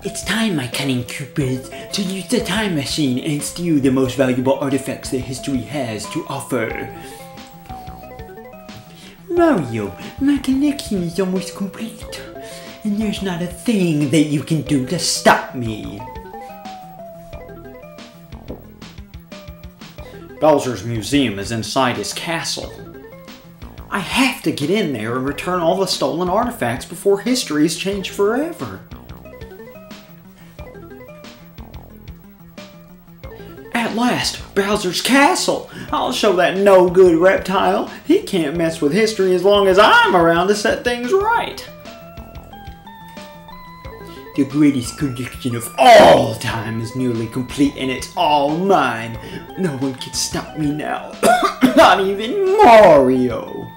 It's time, my cunning Cupids, to use the time machine and steal the most valuable artifacts that history has to offer. Mario, my collection is almost complete, and there's not a thing that you can do to stop me. Bowser's museum is inside his castle. I have to get in there and return all the stolen artifacts before history is changed forever. At last, Bowser's castle! I'll show that no-good reptile. He can't mess with history as long as I'm around to set things right. The greatest collection of all time is nearly complete and it's all mine. No one can stop me now. Not even Mario.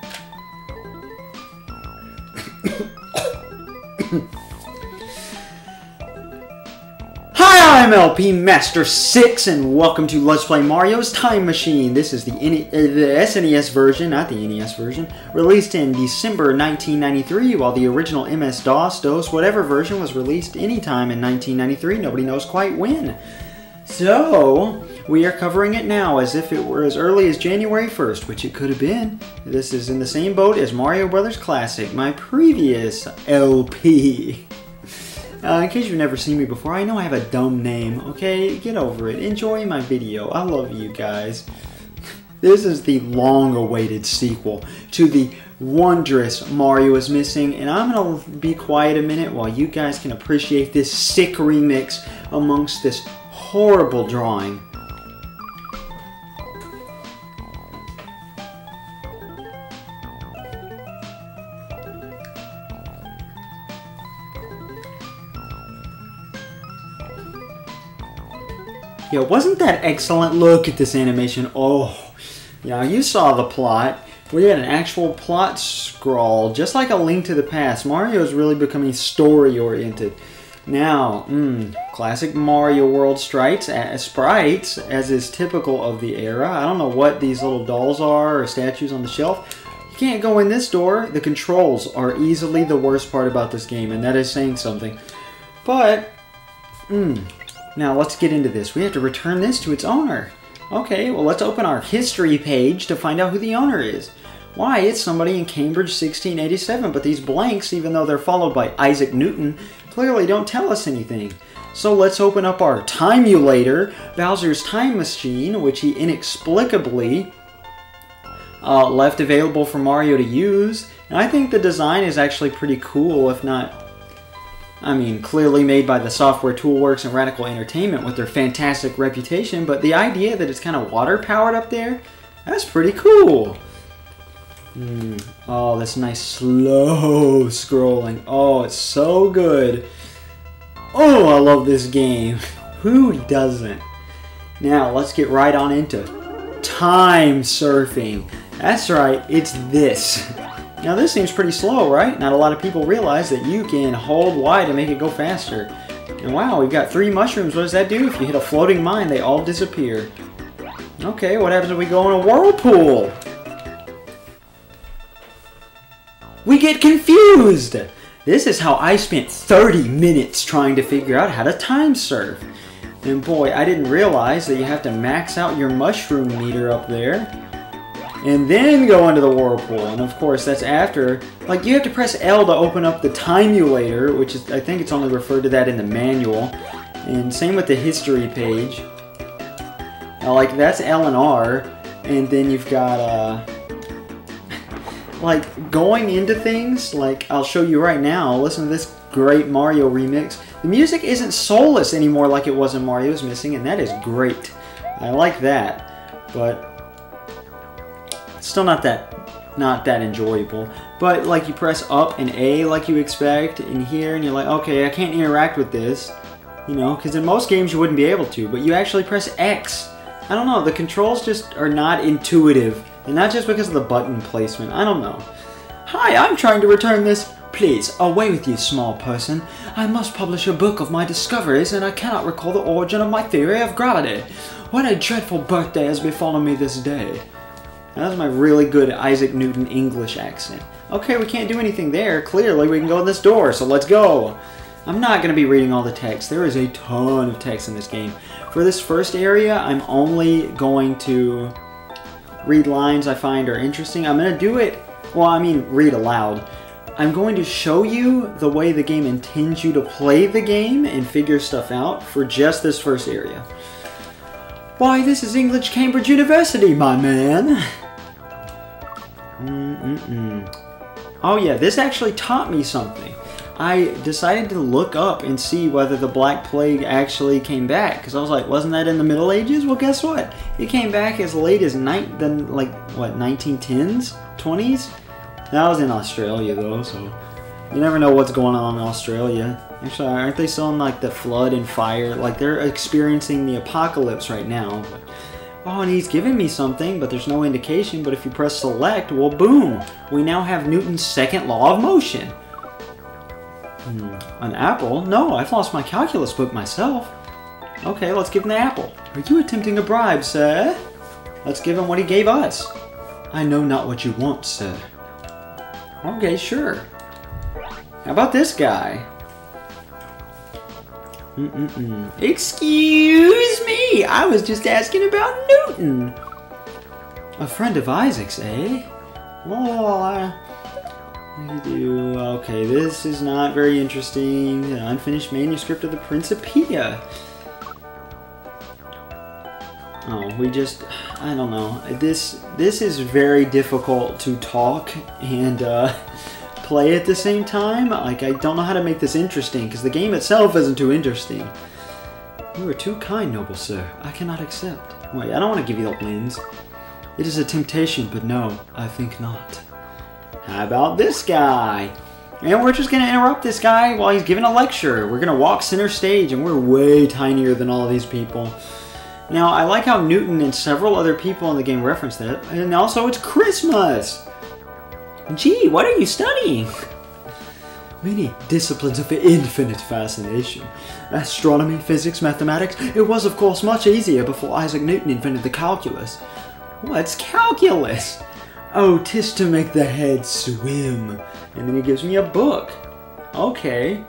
Hi, I'm LP Master 6 and welcome to Let's Play Mario's Time Machine. This is the SNES version, not the NES version, released in December 1993, while the original MS-DOS, whatever version, was released anytime in 1993. Nobody knows quite when. So, we are covering it now as if it were as early as January 1st, which it could have been. This is in the same boat as Mario Brothers Classic, my previous LP. In case you've never seen me before, I know I have a dumb name, okay? Get over it. Enjoy my video. I love you guys. This is the long-awaited sequel to the wondrous Mario is Missing, and I'm going to be quiet a minute while you guys can appreciate this sick remix amongst this horrible drawing. Yeah, wasn't that excellent? Look at this animation. Oh, yeah, you saw the plot. We had an actual plot scroll, just like A Link to the Past. Mario is really becoming story-oriented. Now, classic Mario World sprites, as is typical of the era. I don't know what these little dolls are or statues on the shelf. You can't go in this door. The controls are easily the worst part about this game, and that is saying something. But, now let's get into this. We have to return this to its owner. Okay, well let's open our history page to find out who the owner is. Why, it's somebody in Cambridge 1687, but these blanks, even though they're followed by Isaac Newton, clearly don't tell us anything. So let's open up our Timemulator, Bowser's Time Machine, which he inexplicably left available for Mario to use. And I think the design is actually pretty cool, if not, I mean, clearly made by the Software Toolworks and Radical Entertainment with their fantastic reputation, but the idea that it's kind of water-powered up there, that's pretty cool. Oh, that's nice slow scrolling. Oh, it's so good. Oh, I love this game. Who doesn't? Now, let's get right on into time surfing. That's right, it's this. Now this seems pretty slow, right? Not a lot of people realize that you can hold Y to make it go faster. And wow, we've got 3 mushrooms. What does that do? If you hit a floating mine, they all disappear. Okay, what happens if we go in a whirlpool? We get confused! This is how I spent 30 minutes trying to figure out how to time surf. And boy, I didn't realize that you have to max out your mushroom meter up there. And then go into the whirlpool, and of course that's after, like, you have to press L to open up the Timemulator, which is, I think it's only referred to that in the manual, and same with the history page. Now, like, that's L and R, and then you've got, like, going into things, like, I'll show you right now, listen to this great Mario remix. The music isn't soulless anymore like it was in Mario's Missing, and that is great. I like that, but still not that enjoyable. But like, you press up and A like you expect in here, and you're like, okay, I can't interact with this, you know, because in most games you wouldn't be able to, but you actually press X. I don't know, the controls just are not intuitive, and not just because of the button placement. I don't know. Hi, I'm trying to return this. Please, away with you, small person. I must publish a book of my discoveries, and I cannot recall the origin of my theory of gravity. What a dreadful birthday has befallen me this day. That was my really good Isaac Newton English accent. Okay, we can't do anything there. Clearly, we can go in this door, so let's go. I'm not going to be reading all the text. There is a ton of text in this game. For this first area, I'm only going to read lines I find are interesting. I'm going to do it, well, I mean read aloud. I'm going to show you the way the game intends you to play the game and figure stuff out for just this first area. Why, this is English Cambridge University, my man. Oh yeah, this actually taught me something. I decided to look up and see whether the Black Plague actually came back, because I was like, wasn't that in the Middle Ages? Well, guess what? It came back as late as 1910s, 20s? That was in Australia though, so you never know what's going on in Australia. Actually, aren't they still in like the flood and fire? Like they're experiencing the apocalypse right now. But, oh, and he's giving me something, but there's no indication. But if you press select, well, boom, we now have Newton's second law of motion. An apple? No, I've lost my calculus book myself. Okay, let's give him the apple. Are you attempting a bribe, sir? Let's give him what he gave us. I know not what you want, sir. Okay, sure. How about this guy? Excuse me, I was just asking about Newton. A friend of Isaac's, eh? Oh, okay, this is not very interesting. An unfinished manuscript of the Principia. Oh, I don't know. This is very difficult to talk and play at the same time. Like, I don't know how to make this interesting because the game itself isn't too interesting. You are too kind, noble sir. I cannot accept. Wait, I don't want to give you the lens. It is a temptation, but no, I think not. How about this guy? And we're just going to interrupt this guy while he's giving a lecture. We're going to walk center stage, and we're way tinier than all of these people. Now, I like how Newton and several other people in the game reference that. And also, it's Christmas! Gee, what are you studying? Many disciplines of infinite fascination. Astronomy, physics, mathematics. It was, of course, much easier before Isaac Newton invented the calculus. What's calculus? Oh, 'tis to make the head swim. And then he gives me a book. Okay.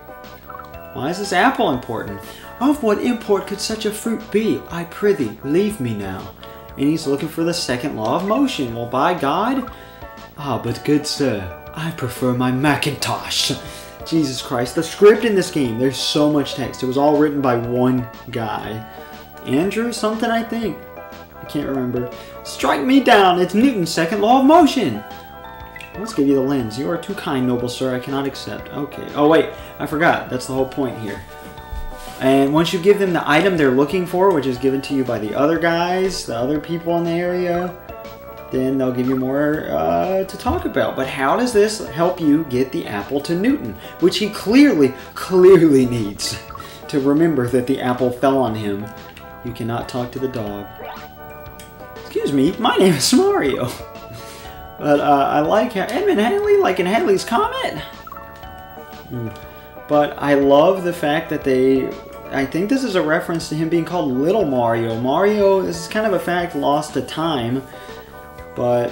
Why is this apple important? Of what import could such a fruit be? I prithee, leave me now. And he's looking for the second law of motion. Well, by God. Ah, but good sir, I prefer my Macintosh. Jesus Christ, the script in this game, there's so much text. It was all written by one guy. Andrew something, I think. I can't remember. Strike me down, it's Newton's second law of motion. Let's give you the lens. You are too kind, noble sir, I cannot accept. Okay, oh wait, I forgot. That's the whole point here. And once you give them the item they're looking for, which is given to you by the other guys, the other people in the area, then they'll give you more to talk about. But how does this help you get the apple to Newton? Which he clearly needs to remember that the apple fell on him. You cannot talk to the dog. Excuse me, my name is Mario. But I like how Edmund Hadley, like in Hadley's Comet. But I love the fact that I think this is a reference to him being called Little Mario. Mario, this is kind of a fact lost to time. But,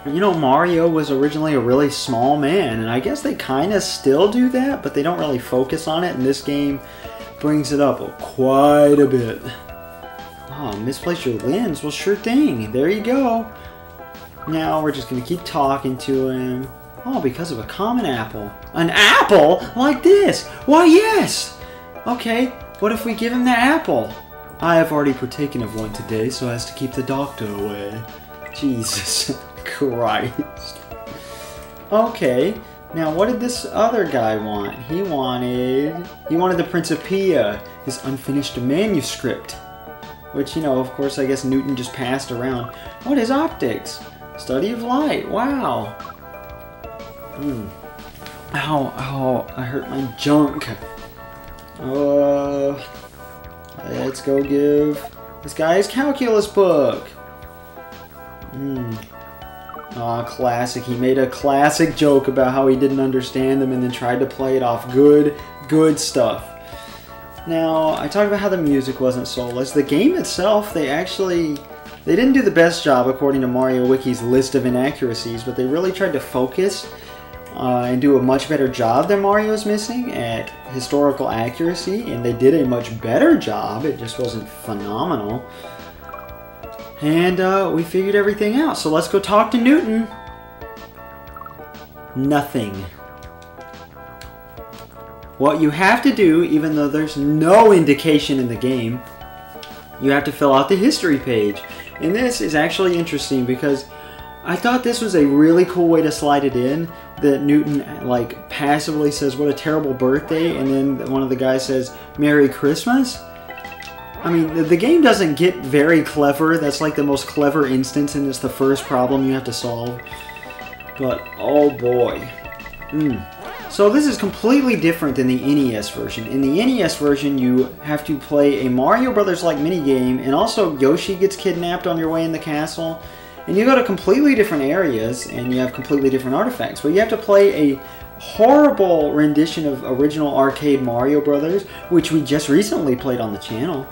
you know, Mario was originally a really small man, and I guess they kind of still do that, but they don't really focus on it, and this game brings it up quite a bit. Oh, misplaced your lens? Well, sure thing. There you go. Now we're just going to keep talking to him. Oh, because of a common apple. An apple? Like this? Why, yes! Okay, what if we give him the apple? I have already partaken of one today so as to keep the doctor away. Jesus Christ. Okay, now what did this other guy want? He wanted the Principia, his unfinished manuscript. Which, you know, of course, I guess Newton just passed around. What is optics? Study of light. Wow. Ow, I hurt my junk. Let's go give this guy his calculus book. Aw, classic. He made a classic joke about how he didn't understand them and then tried to play it off. Good stuff. Now, I talked about how the music wasn't soulless. The game itself, they didn't do the best job according to Mario Wiki's list of inaccuracies, but they really tried to focus and do a much better job than Mario's Missing at historical accuracy, and they did a much better job. It just wasn't phenomenal. And we figured everything out. So let's go talk to Newton. Nothing. What you have to do, even though there's no indication in the game, you have to fill out the history page. And this is actually interesting because I thought this was a really cool way to slide it in, that Newton like passively says what a terrible birthday, and then one of the guys says Merry Christmas. I mean, the game doesn't get very clever. That's like the most clever instance, and it's the first problem you have to solve. But oh boy. So this is completely different than the NES version. In the NES version, you have to play a Mario Brothers-like minigame, and also Yoshi gets kidnapped on your way in the castle. And you go to completely different areas, and you have completely different artifacts. But you have to play a horrible rendition of original arcade Mario Brothers, which we just recently played on the channel.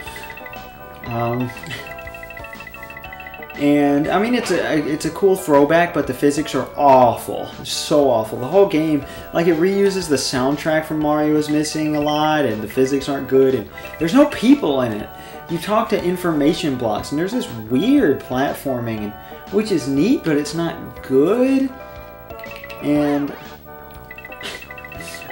And I mean, it's a cool throwback, but the physics are awful, so awful. The whole game, like, it reuses the soundtrack from Mario is Missing a lot, and the physics aren't good, and there's no people in it. You talk to information blocks, and there's this weird platforming, which is neat, but it's not good. And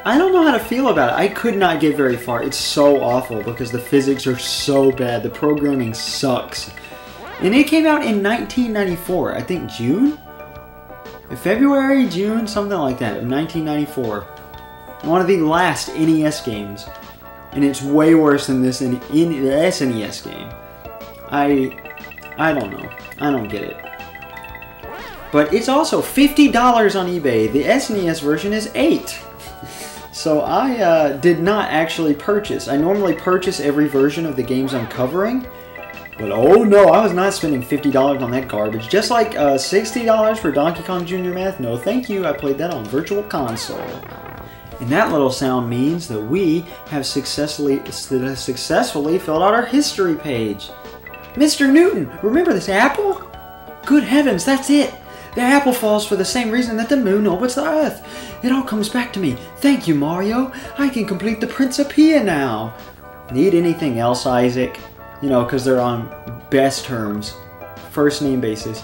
I don't know how to feel about it. I could not get very far. It's so awful because the physics are so bad. The programming sucks. And it came out in 1994. I think June? February, June, something like that, of 1994. One of the last NES games. And it's way worse than this in the SNES game. I don't know. I don't get it. But it's also $50 on eBay. The SNES version is $8. So I did not actually purchase. I normally purchase every version of the games I'm covering. But oh no, I was not spending $50 on that garbage. Just like $60 for Donkey Kong Jr. Math. No thank you, I played that on Virtual Console. And that little sound means that we have successfully filled out our history page. Mr. Newton, remember this apple? Good heavens, that's it! The apple falls for the same reason that the moon orbits the Earth. It all comes back to me. Thank you, Mario. I can complete the Principia now. Need anything else, Isaac? You know, because they're on best terms. First name basis.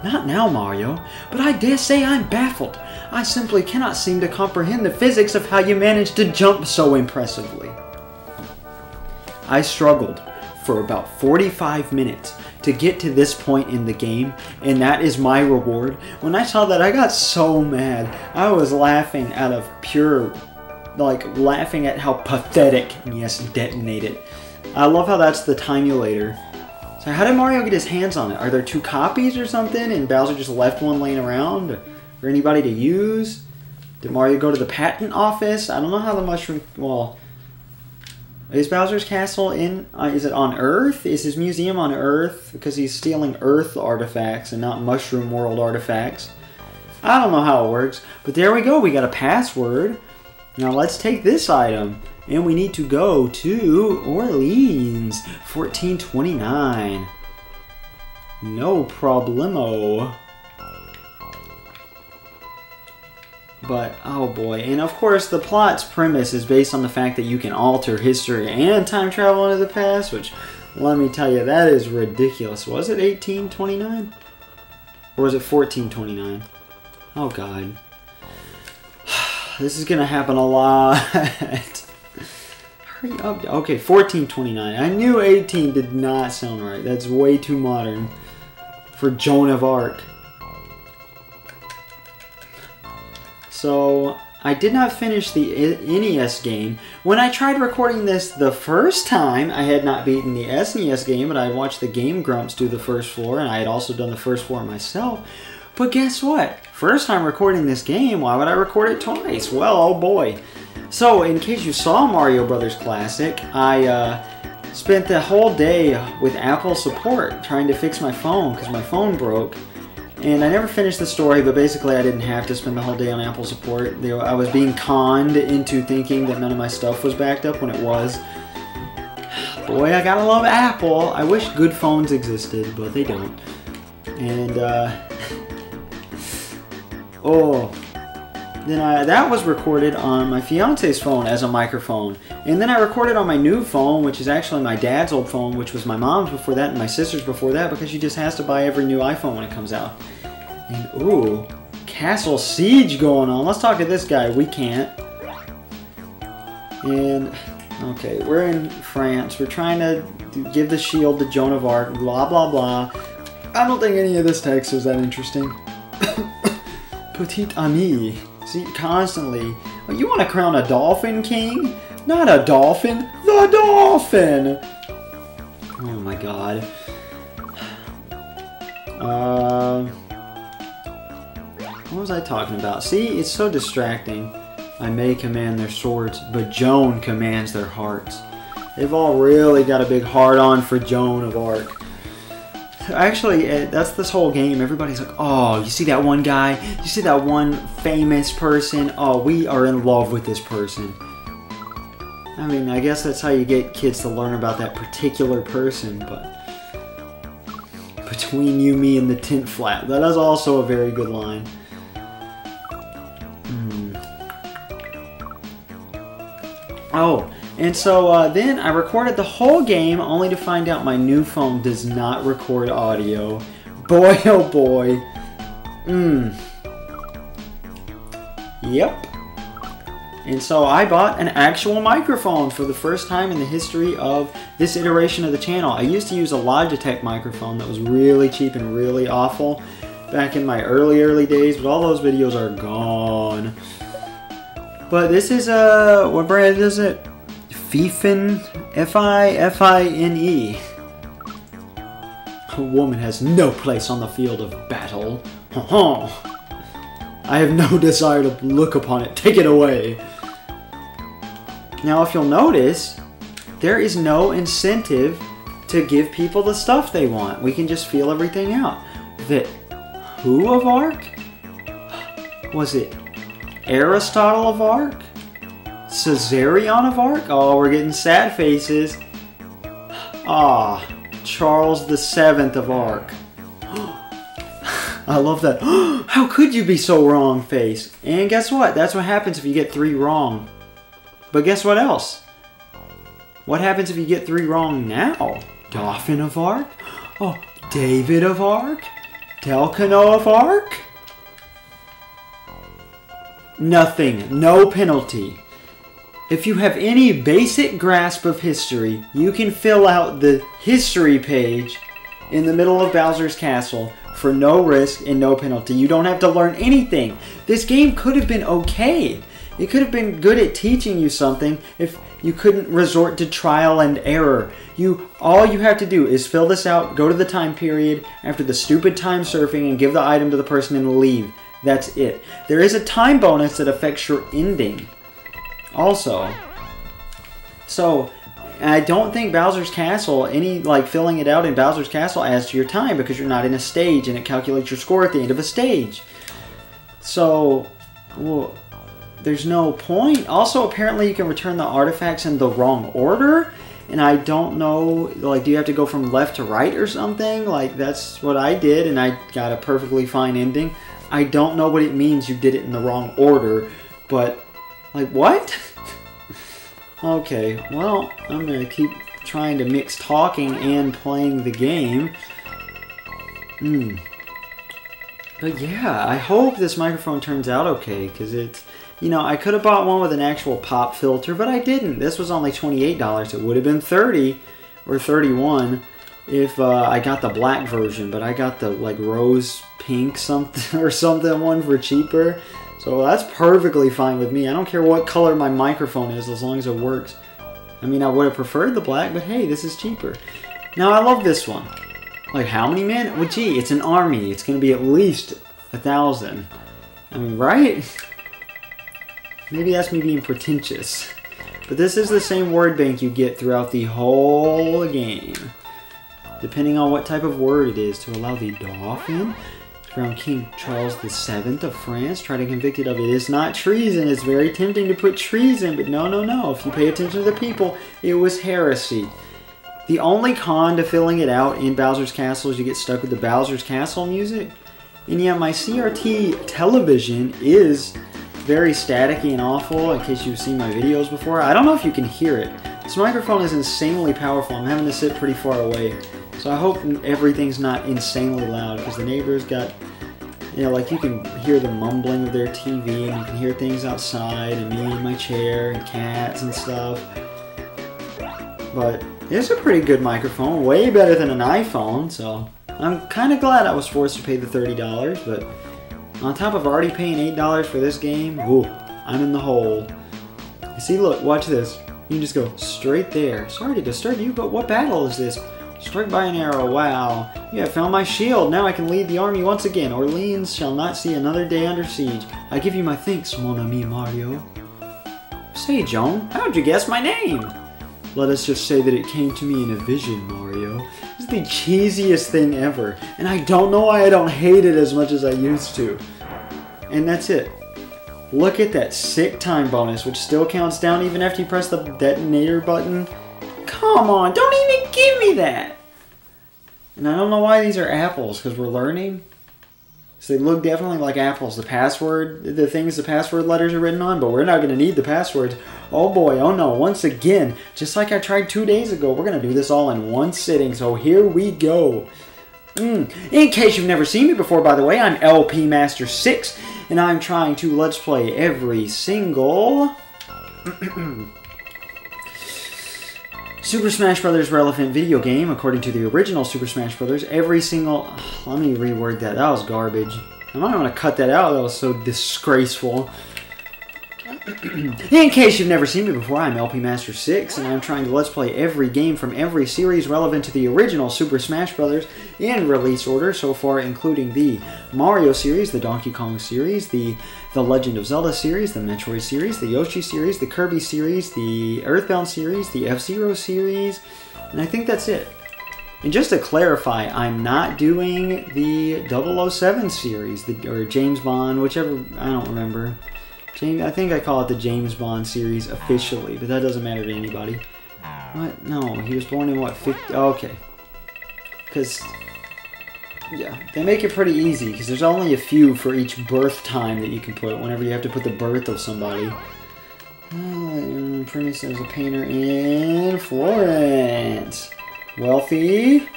Not now, Mario, but I dare say I'm baffled. I simply cannot seem to comprehend the physics of how you managed to jump so impressively. I struggled for about 45 minutes to get to this point in the game, and that is my reward. When I saw that, I got so mad. I was laughing out of pure, like, laughing at how pathetic NES detonated. I love how that's the Timulator. So how did Mario get his hands on it? Are there 2 copies or something, and Bowser just left one laying around for anybody to use? Did Mario go to the patent office? I don't know how the mushroom... Well, is Bowser's castle in... is it on Earth? Is his museum on Earth? Because he's stealing Earth artifacts and not Mushroom World artifacts. I don't know how it works. But there we go. We got a password. Now let's take this item. And we need to go to Orleans, 1429. No problemo. But, oh boy. And of course, the plot's premise is based on the fact that you can alter history and time travel into the past, which, let me tell you, that is ridiculous. Was it 1829? Or was it 1429? Oh god. This is gonna happen a lot. Hurry up. Okay, 1429. I knew 18 did not sound right. That's way too modern for Joan of Arc. So, I did not finish the NES game. When I tried recording this the first time, I had not beaten the SNES game, but I watched the Game Grumps do the first floor, and I had also done the first floor myself. But guess what? First time recording this game, why would I record it twice? Well, oh boy. So, in case you saw Mario Brothers Classic, I spent the whole day with Apple support trying to fix my phone because my phone broke. And I never finished the story, but basically I didn't have to spend the whole day on Apple support. I was being conned into thinking that none of my stuff was backed up when it was. Boy, I gotta love Apple. I wish good phones existed, but they don't. And, oh. that was recorded on my fiance's phone as a microphone. And then I recorded on my new phone, which is actually my dad's old phone, which was my mom's before that and my sister's before that, because she just has to buy every new iPhone when it comes out. And ooh, Castle Siege going on. Let's talk to this guy. We can't. And okay, we're in France. We're trying to give the shield to Joan of Arc. Blah blah blah. I don't think any of this text is that interesting. Petite amie. See, constantly. Oh, you want to crown a dolphin king? Not a dolphin, the dolphin! Oh my god. What was I talking about? See, it's so distracting. I may command their swords, but Joan commands their hearts. They've all really got a big heart-on for Joan of Arc. Actually, that's this whole game. Everybody's like, oh, you see that one guy? You see that one famous person? Oh, we are in love with this person. I mean, I guess that's how you get kids to learn about that particular person, but between you, me, and the tent flap. That is also a very good line. Oh, and so then I recorded the whole game only to find out my new phone does not record audio. Boy, oh boy. Yep. And so I bought an actual microphone for the first time in the history of this iteration of the channel. I used to use a Logitech microphone that was really cheap and really awful back in my early days, but all those videos are gone. But this is what brand is it? Fifine, F-I-F-I-N-E. A woman has no place on the field of battle. I have no desire to look upon it. Take it away. Now, if you'll notice, there is no incentive to give people the stuff they want. We can just feel everything out. Who of Arc? Was it Aristotle of Arc? Caesarion of Arc? Oh, we're getting sad faces. Ah, Charles VII of Arc. I love that. How could you be so wrong face? And guess what? That's what happens if you get 3 wrong. But guess what else? What happens if you get 3 wrong now? Dauphin of Arc? Oh, David of Arc? Delcano of Arc? Nothing. No penalty. If you have any basic grasp of history, you can fill out the history page in the middle of Bowser's Castle for no risk and no penalty. You don't have to learn anything. This game could have been okay. It could have been good at teaching you something if you couldn't resort to trial and error. All you have to do is fill this out, go to the time period after the stupid time surfing, and give the item to the person and leave. That's it. There is a time bonus that affects your ending also. So I don't think Bowser's Castle, filling it out in Bowser's Castle adds to your time, because you're not in a stage and it calculates your score at the end of a stage. So, well, there's no point. Also, apparently you can return the artifacts in the wrong order, and I don't know, do you have to go from left to right or something? That's what I did, and I got a perfectly fine ending. I don't know what it means you did it in the wrong order, but, what? Okay, well, I'm going to keep trying to mix talking and playing the game. But yeah, I hope this microphone turns out okay, because it's, I could have bought one with an actual pop filter, but I didn't. This was only $28. It would have been $30 or $31 if I got the black version, but I got the, rose pink something or something one for cheaper. So that's perfectly fine with me. I don't care what color my microphone is as long as it works. I mean, I would have preferred the black, but hey, this is cheaper. Now, I love this one. How many men? Well, gee, it's an army. It's going to be at least 1,000. I mean, right? Maybe that's me being pretentious. But this is the same word bank you get throughout the whole game. Depending on what type of word it is, to allow the Dauphin around King Charles VII of France, tried and convicted of it is not treason. It's very tempting to put treason, but no. If you pay attention to the people, it was heresy. The only con to filling it out in Bowser's Castle is you get stuck with the Bowser's Castle music. And yeah, my CRT television is very staticky and awful, in case you've seen my videos before. I don't know if you can hear it. This microphone is insanely powerful. I'm having to sit pretty far away. So I hope everything's not insanely loud, because the neighbors got, you know, like you can hear the mumbling of their TV, and you can hear things outside, and me in my chair, and cats and stuff. But it's a pretty good microphone, way better than an iPhone, so I'm kind of glad I was forced to pay the $30, but on top of already paying $8 for this game, whew, I'm in the hole. See, look, watch this. You can just go straight there. Sorry to disturb you, but what battle is this? Struck by an arrow, wow. You have found my shield. Now I can lead the army once again. Orleans shall not see another day under siege. I give you my thanks, mon ami Mario. Say, Joan, how'd you guess my name? Let us just say that it came to me in a vision, Mario. It's the cheesiest thing ever, and I don't know why I don't hate it as much as I used to. And that's it. Look at that sick time bonus, which still counts down even after you press the detonator button. Come on, don't even give me that! And I don't know why these are apples, because we're learning. So they look definitely like apples. The password, the things the password letters are written on, but we're not going to need the passwords. Oh boy, oh no, once again, just like I tried 2 days ago, we're going to do this all in one sitting, so here we go. In case you've never seen me before, by the way, I'm LP Master 6, and I'm trying to Let's Play every single Super Smash Bros. Relevant video game, according to the original Super Smash Bros. Every single... let me reword that. That was garbage. I might want to cut that out. That was so disgraceful. In case you've never seen me before, I'm LP Master 6, and I'm trying to Let's Play every game from every series relevant to the original Super Smash Bros. In release order so far, including the Mario series, the Donkey Kong series, the Legend of Zelda series, the Metroid series, the Yoshi series, the Kirby series, the Earthbound series, the F-Zero series, and I think that's it. And just to clarify, I'm not doing the 007 series, or James Bond, whichever, I don't remember. I think I call it the James Bond series officially, but that doesn't matter to anybody. What? No, he was born in what, 50? Oh, okay. Because, yeah, they make it pretty easy, because there's only a few for each birth time that you can put whenever you have to put the birth of somebody. Premise, there's a painter in Florence. Wealthy.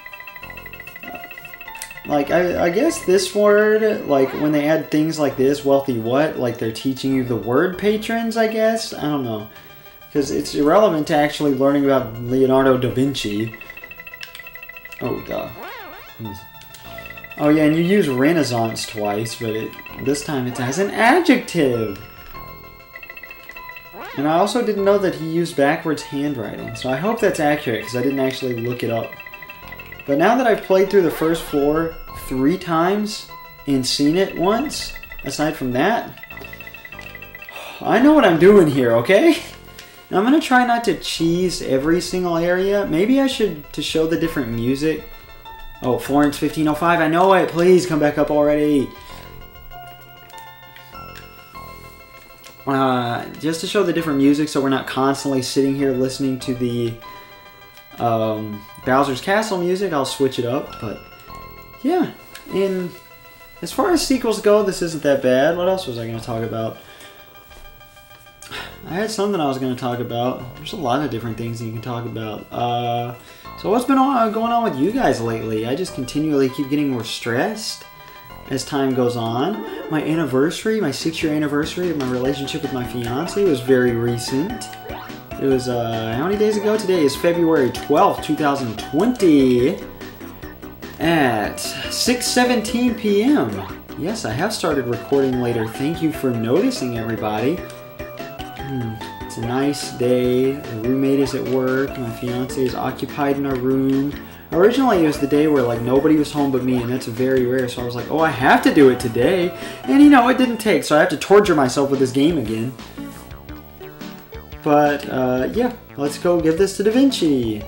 Like, I guess this word, like, when they add things like this, wealthy what? Like, they're teaching you the word patrons, I guess? I don't know. Because it's irrelevant to actually learning about Leonardo da Vinci. Oh, God. Oh, yeah, and you use Renaissance twice, but this time it has an adjective. And I also didn't know that he used backwards handwriting, so I hope that's accurate, because I didn't actually look it up. But now that I've played through the first floor 3 times and seen it once, aside from that, I know what I'm doing here, okay? Now I'm going to try not to cheese every single area. Maybe I should, to show the different music. Oh, Florence 1505, I know it. Please come back up already. Just to show the different music so we're not constantly sitting here listening to the Bowser's Castle music, I'll switch it up, but yeah, and as far as sequels go, this isn't that bad. What else was I going to talk about? I had something I was going to talk about. There's a lot of different things you can talk about. So what's been going on with you guys lately? I just continually keep getting more stressed as time goes on. My anniversary, my 6-year anniversary of my relationship with my fiance was very recent. It was, how many days ago? Today is February 12th, 2020 at 6:17 p.m. Yes, I have started recording later. Thank you for noticing, everybody. It's a nice day. The roommate is at work. My fiance is occupied in our room. Originally, it was the day where, like, nobody was home but me, and that's very rare, so I was like, oh, I have to do it today. And, you know, it didn't take, so I have to torture myself with this game again. But, yeah, let's go give this to Da Vinci.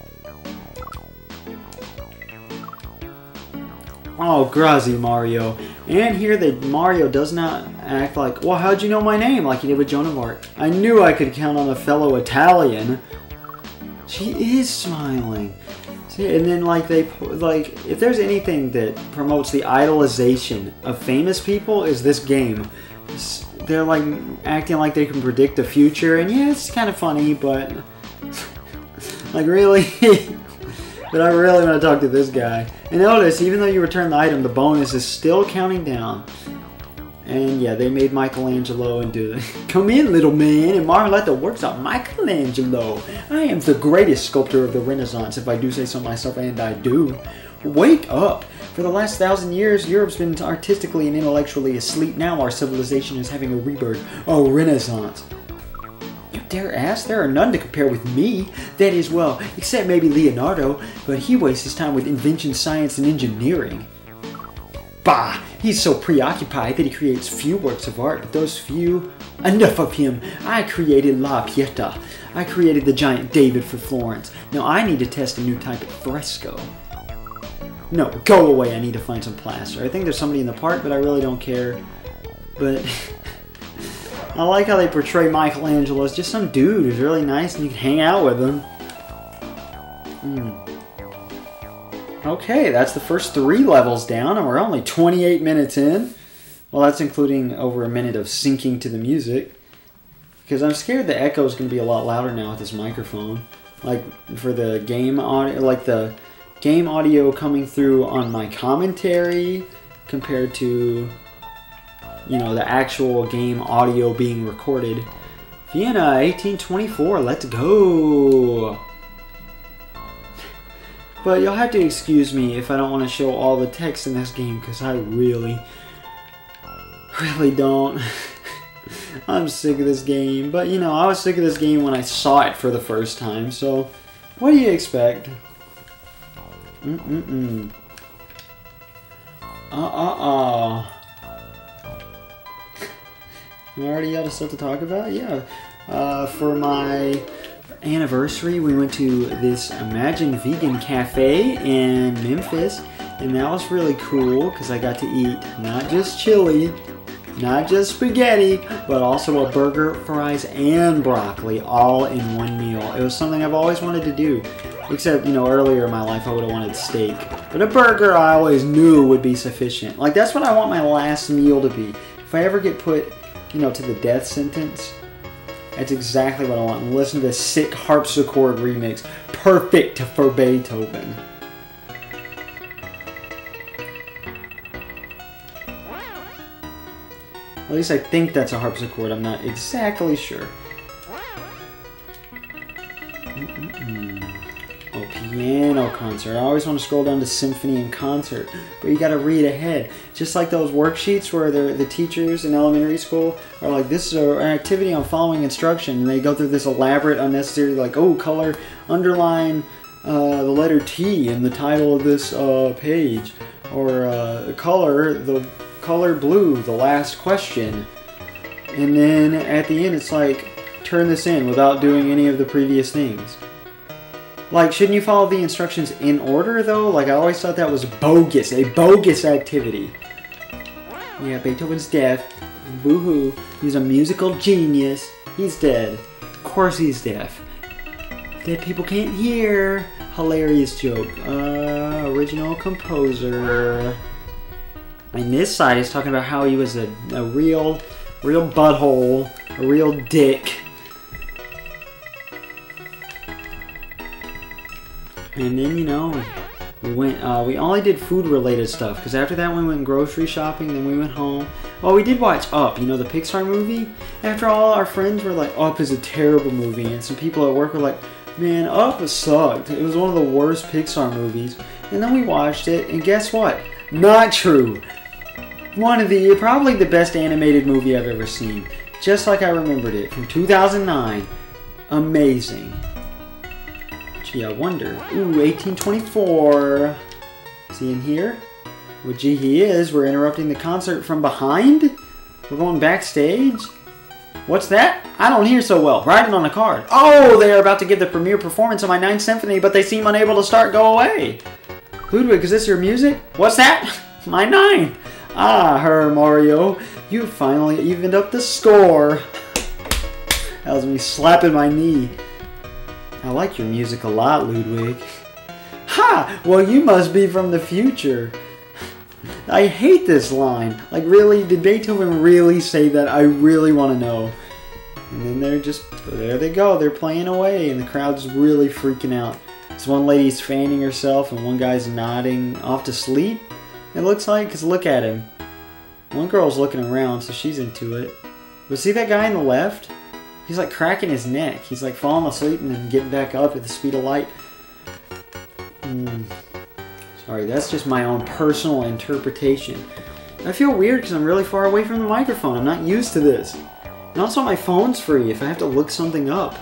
Oh, grazie, Mario. And here, Mario does not act like, well, how'd you know my name? Like he did with Joan of Arc. I knew I could count on a fellow Italian. She is smiling. See, and then, like, if there's anything that promotes the idolization of famous people, is this game. they're like acting like they can predict the future, and yeah, it's kind of funny, but like really, but I really want to talk to this guy. And notice, even though you return the item, the bonus is still counting down. And yeah, they made Michelangelo into the come in, little man, and marvel at the works of Michelangelo. I am the greatest sculptor of the Renaissance, if I do say so myself, and I do. Wake up! For the last 1,000 years, Europe's been artistically and intellectually asleep. Now our civilization is having a rebirth, a renaissance. You dare ask? There are none to compare with me. That is, well, except maybe Leonardo, but he wastes his time with invention, science, and engineering. Bah! He's so preoccupied that he creates few works of art, but those few... Enough of him! I created La Pieta. I created the giant David for Florence. Now I need to test a new type of fresco. No, go away, I need to find some plaster. I think there's somebody in the park, but I really don't care. But... I like how they portray Michelangelo as just some dude who's really nice and you can hang out with him. Okay, that's the first 3 levels down, and we're only 28 minutes in. Well, that's including over a minute of syncing to the music. Because I'm scared the echo is going to be a lot louder now with this microphone. Like, for the game audio, like the game audio coming through on my commentary compared to, you know, the actual game audio being recorded. Vienna, 1824, let's go! But you'll have to excuse me if I don't want to show all the text in this game, because I really don't. I'm sick of this game. But, you know, I was sick of this game when I saw it for the first time, so what do you expect? I'm already out of stuff to talk about? Yeah. For my anniversary, we went to this Imagine Vegan Cafe in Memphis, and that was really cool because I got to eat not just chili, not just spaghetti, but also a burger, fries, and broccoli all in one meal. It was something I've always wanted to do, except, you know, earlier in my life I would have wanted steak. But a burger I always knew would be sufficient. Like, that's what I want my last meal to be. If I ever get put, you know, to the death sentence, that's exactly what I want. And listen to this sick harpsichord remix. Perfect for Beethoven. At least I think that's a harpsichord. I'm not exactly sure. Oh, piano concert. I always want to scroll down to symphony and concert, but you got to read ahead. Just like those worksheets where the teachers in elementary school are like, this is an activity on following instruction, and they go through this elaborate, unnecessary, like, oh, color, underline the letter T in the title of this page, or color blue, the last question. And then at the end it's like, turn this in without doing any of the previous things. Like, shouldn't you follow the instructions in order though? Like, I always thought that was bogus, a bogus activity. Yeah, Beethoven's deaf. Boo-hoo. He's a musical genius. He's dead. Of course he's deaf. Dead people can't hear. Hilarious joke. Original composer. And this side is talking about how he was a real butthole, a real dick. And then, you know, we went, we only did food related stuff, because after that we went grocery shopping, then we went home. Well, we did watch Up, you know, the Pixar movie. After all, our friends were like, Up is a terrible movie, and some people at work were like, man, Up sucked. It was one of the worst Pixar movies. And then we watched it, and guess what? Not true. Probably the best animated movie I've ever seen. Just like I remembered it, from 2009. Amazing. Gee, I wonder. Ooh, 1824. Is he in here? Well, gee, he is. We're interrupting the concert from behind? We're going backstage? What's that? I don't hear so well. Write it on a card. Oh, they are about to give the premiere performance of my 9th Symphony, but they seem unable to start. Go away. Ludwig, is this your music? What's that? My 9th. Ah, her Mario. You finally evened up the score. That was me slapping my knee. I like your music a lot, Ludwig. Ha! Well, you must be from the future. I hate this line. Like, really, did Beethoven really say that? I really want to know. And then there they go. They're playing away, and the crowd's really freaking out. This one lady's fanning herself, and one guy's nodding off to sleep. It looks like, because look at him. One girl's looking around, so she's into it. But see that guy on the left? He's like cracking his neck. He's like falling asleep and then getting back up at the speed of light. Sorry, that's just my own personal interpretation. I feel weird because I'm really far away from the microphone. I'm not used to this. And also my phone's free if I have to look something up.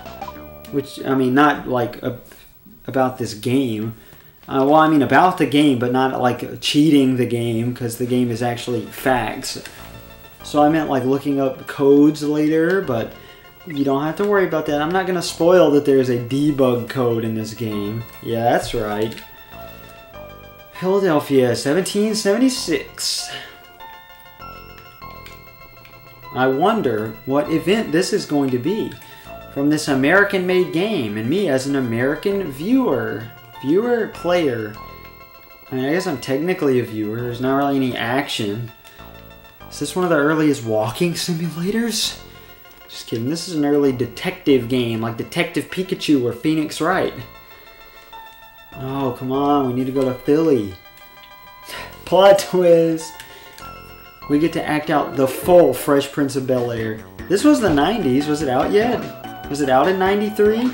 Which, I mean, not like about this game. Well, I mean about the game, but not like cheating the game, because the game is actually facts. So I meant like looking up codes later, but you don't have to worry about that. I'm not going to spoil that there's a debug code in this game. Yeah, that's right. Philadelphia, 1776. I wonder what event this is going to be from this American-made game, and me as an American viewer, player. I mean, I guess I'm technically a viewer. There's not really any action. Is this one of the earliest walking simulators? Just kidding. This is an early detective game, like Detective Pikachu or Phoenix Wright. Oh, come on. We need to go to Philly. Plot twist. We get to act out the full Fresh Prince of Bel-Air. This was the 90s. Was it out yet? Was it out in 93?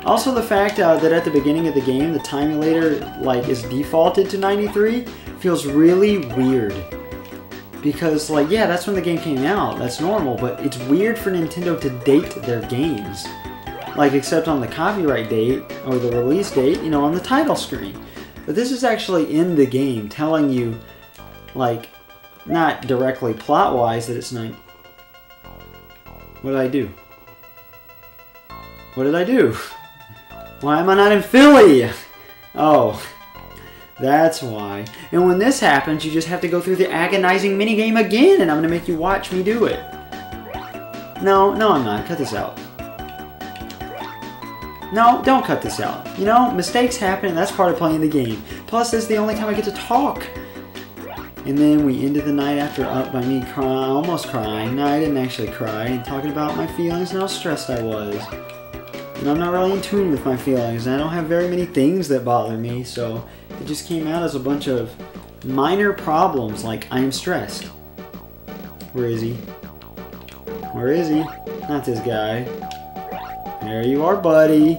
Also, the fact that at the beginning of the game, the timulator like is defaulted to 93 feels really weird. Because, like, yeah, that's when the game came out. That's normal, but it's weird for Nintendo to date their games. Like, except on the copyright date, or the release date, you know, on the title screen. But this is actually in the game, telling you, like, not directly plot-wise that it's not... What did I do? What did I do? Why am I not in Philly? Oh... That's why. And when this happens, you just have to go through the agonizing minigame again, and I'm going to make you watch me do it. No, I'm not. Cut this out. No, don't cut this out. You know, mistakes happen, and that's part of playing the game. Plus, this is the only time I get to talk. And then we ended the night after up by me almost crying. No, I didn't actually cry. And talking about my feelings and how stressed I was. And I'm not really in tune with my feelings. And I don't have very many things that bother me, so... It just came out as a bunch of minor problems, like I'm stressed. Where is he? Where is he? Not this guy. There you are, buddy.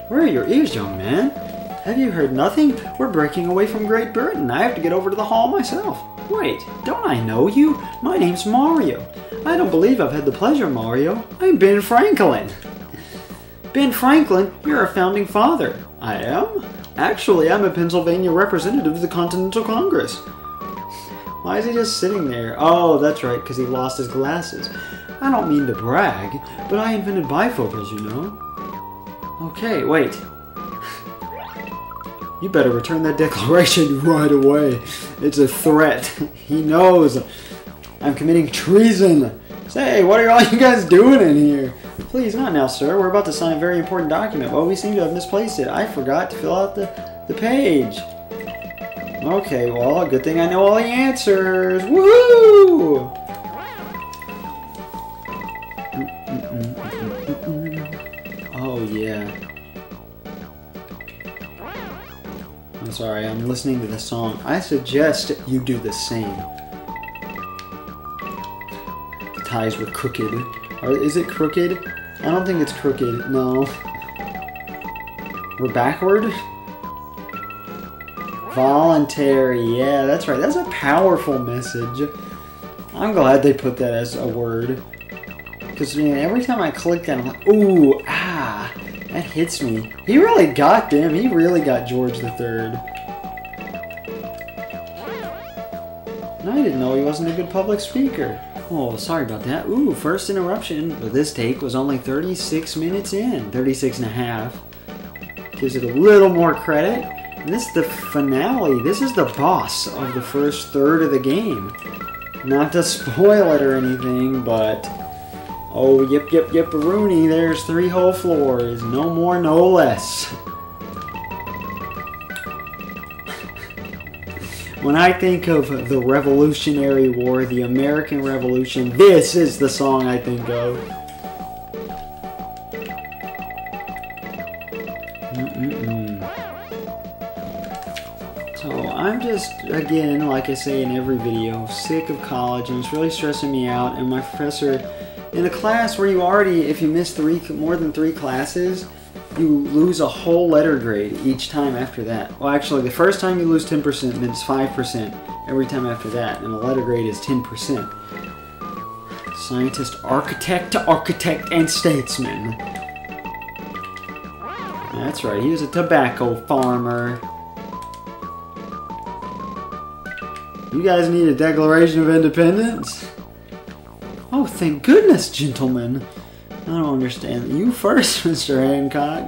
Where are your ears, young man? Have you heard nothing? We're breaking away from Great Britain. I have to get over to the hall myself. Wait, don't I know you? My name's Mario. I don't believe I've had the pleasure, Mario. I'm Ben Franklin. Ben Franklin, you're a founding father. I am? Actually, I'm a Pennsylvania representative of the Continental Congress. Why is he just sitting there? Oh, that's right, because he lost his glasses. I don't mean to brag, but I invented bifocals, you know. Okay, wait. You better return that declaration right away. It's a threat. He knows. I'm committing treason. Say, what are all you guys doing in here? Please, not now, sir. We're about to sign a very important document. Well, we seem to have misplaced it. I forgot to fill out the page. Okay, well, good thing I know all the answers. Woohoo! Oh, yeah. I'm sorry, I'm listening to the song. I suggest you do the same. The ties were crooked. Or is it crooked? I don't think it's crooked. No. We're backward? Voluntary. Yeah, that's right. That's a powerful message. I'm glad they put that as a word. Because, man, every time I click that, I'm like, ooh, ah, that hits me. He really got them. He really got George III. And I didn't know he wasn't a good public speaker. Oh, sorry about that. Ooh, first interruption. But this take was only 36 minutes in. 36 and a half. Gives it a little more credit. And this is the finale. This is the boss of the first third of the game. Not to spoil it or anything, but... Oh, yep, Rooney. There's 3 whole floors. No more, no less. When I think of the Revolutionary War, the American Revolution, this is the song I think of. So I'm just, again, like I say in every video, sick of college, and it's really stressing me out. And my professor, in a class where you already, if you miss more than 3 classes, you lose a whole letter grade each time after that. Well, actually, the first time you lose 10%, then it's 5% every time after that, and the letter grade is 10%. Scientist, architect, and statesman. That's right, he was a tobacco farmer. You guys need a Declaration of Independence? Oh, thank goodness, gentlemen. I don't understand. You first, Mr. Hancock.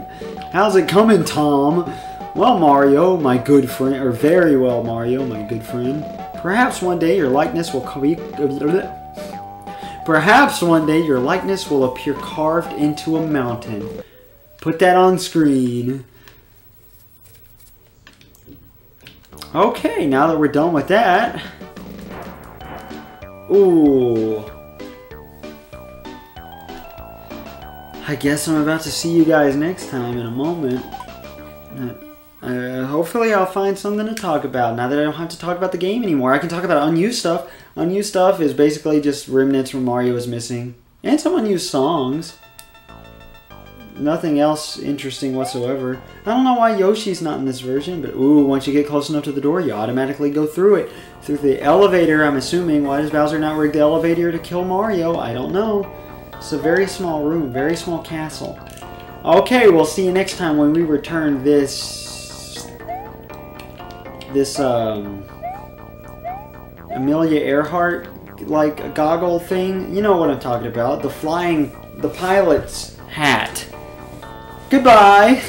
How's it coming, Tom? Well, Mario, my good friend, or very well, Mario, my good friend. Perhaps one day your likeness will appear carved into a mountain. Put that on screen. Okay, now that we're done with that. Ooh. I guess I'm about to see you guys next time in a moment. Hopefully I'll find something to talk about now that I don't have to talk about the game anymore. I can talk about unused stuff. Unused stuff is basically just remnants where Mario is missing. And some unused songs. Nothing else interesting whatsoever. I don't know why Yoshi's not in this version, but ooh, once you get close enough to the door, you automatically go through it. Through the elevator, I'm assuming. Why does Bowser not rig the elevator to kill Mario? I don't know. It's a very small room, very small castle. Okay, we'll see you next time when we return this Amelia Earhart like goggle thing. You know what I'm talking about. The pilot's hat. Goodbye!